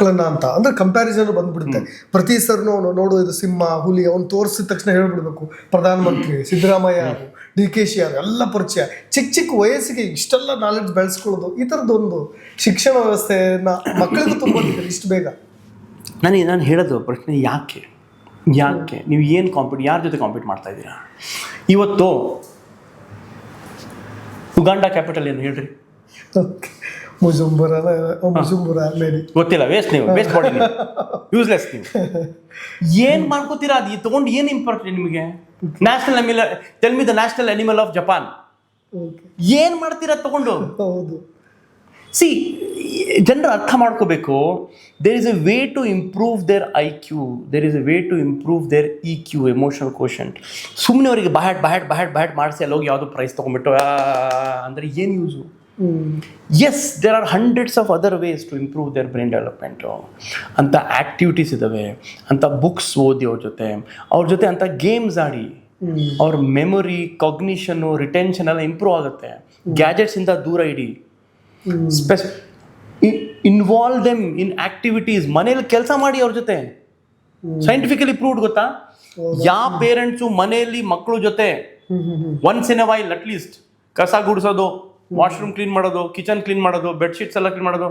ಮಕ್ಕಳನ್ನ ಅಂತ ಅಂದ್ರೆ ಕಂಪ್ಯಾರಿಸನ್ ಬಂದ್ಬಿಡುತ್ತೆ. ಪ್ರತಿ ಸರ್ನು ಅವನು ನೋಡು ಇದು ಸಿಂಹ ಹುಲಿ ಅವ್ನು ತೋರಿಸಿದ ತಕ್ಷಣ ಹೇಳ್ಬಿಡ್ಬೇಕು ಪ್ರಧಾನಮಂತ್ರಿ ಸಿದ್ದರಾಮಯ್ಯ ಅವರು, DK ಅವರು ಎಲ್ಲ ಪರಿಚಯ. ಚಿಕ್ಕ ವಯಸ್ಸಿಗೆ ಇಷ್ಟೆಲ್ಲ ನಾಲೆಡ್ಜ್ ಬೆಳೆಸ್ಕೊಳ್ಳೋದು, ಈ ಥರದ್ದೊಂದು ಶಿಕ್ಷಣ ವ್ಯವಸ್ಥೆನ ಮಕ್ಕಳಿಗೂ ತುಂಬೋದಿದೆ ಇಷ್ಟು ಬೇಗ. ನಾನು ಹೇಳೋದು ಪ್ರಶ್ನೆ ಯಾಕೆ ನೀವು ಏನು ಯಾರ ಜೊತೆ ಕಾಂಪೀಟ್ ಮಾಡ್ತಾ ಇದ್ದೀರಾ? ಇವತ್ತು ಉಗಾಂಡ ಕ್ಯಾಪಿಟಲ್ ಏನು ಹೇಳ್ರಿ? ಮುಜುಂಬುರ ಗೊತ್ತಿಲ್ಲ. ವೇಸ್ಟ್ ಬಾಡಿ, ಯೂಸ್ಲೆಸ್ ನೀವು. ಏನ್ ಮಾಡ್ಕೋತೀರಾ? ಅದು ತಗೊಂಡು ಏನು ಇಂಪಾರ್ಟೆಂಟ್ ನಿಮಗೆ? Tell me the national animal of Japan. ಏನ್ ಮಾಡ್ತೀರಾ ತಗೊಂಡು? ಹೌದು. ಸಿ, ಜನರು ಅರ್ಥ ಮಾಡ್ಕೋಬೇಕು. There is a way to improve their IQ, there is a way to improve their EQ, emotional quotient. ಸುಮ್ಮನೆ ಅವರಿಗೆ ಬಹಟ್ ಮಾಡಿಸಿ ಅಲ್ಲಿ ಹೋಗಿ ಯಾವುದೋ ಪ್ರೈಸ್ ತೊಗೊಂಡ್ಬಿಟ್ಟು ಅಂದರೆ ಏನು use? Yes, there are hundreds of other ways to improve their brain development. ಅಂಥ ಆ್ಯಕ್ಟಿವಿಟೀಸ್ ಇದ್ದಾವೆ, ಅಂಥ ಬುಕ್ಸ್ ಓದಿ ಅವ್ರ ಜೊತೆ ಅಂಥ ಗೇಮ್ಸ್ ಆಡಿ ಅವ್ರ ಮೆಮೊರಿ, ಕಾಗ್ನಿಷನ್ನು, ರಿಟೆನ್ಷನ್ ಎಲ್ಲ ಇಂಪ್ರೂವ್ ಆಗುತ್ತೆ. ಗ್ಯಾಜೆಟ್ಸಿಂದ ದೂರ ಇಡಿ. Involve them in activities. ಮನೇಲಿ ಕೆಲಸ ಮಾಡಿ ಅವ್ರ ಜೊತೆ. ಸೈಂಟಿಫಿಕಲಿ ಪ್ರೂವ್ಡ್ ಗೊತ್ತಾ? ಯಾವ ಪೇರೆಂಟ್ಸು ಮನೆಯಲ್ಲಿ ಮಕ್ಕಳು ಜೊತೆ once in a while at least ಕಸ ಗುಡಿಸೋದು, ವಾಶ್ರೂಮ್ ಕ್ಲೀನ್ ಮಾಡೋದು, ಕಿಚನ್ ಕ್ಲೀನ್ ಮಾಡೋದು, ಬೆಡ್ಶೀಟ್ಸ್ ಎಲ್ಲ ಕ್ಲೀನ್ ಮಾಡೋದು,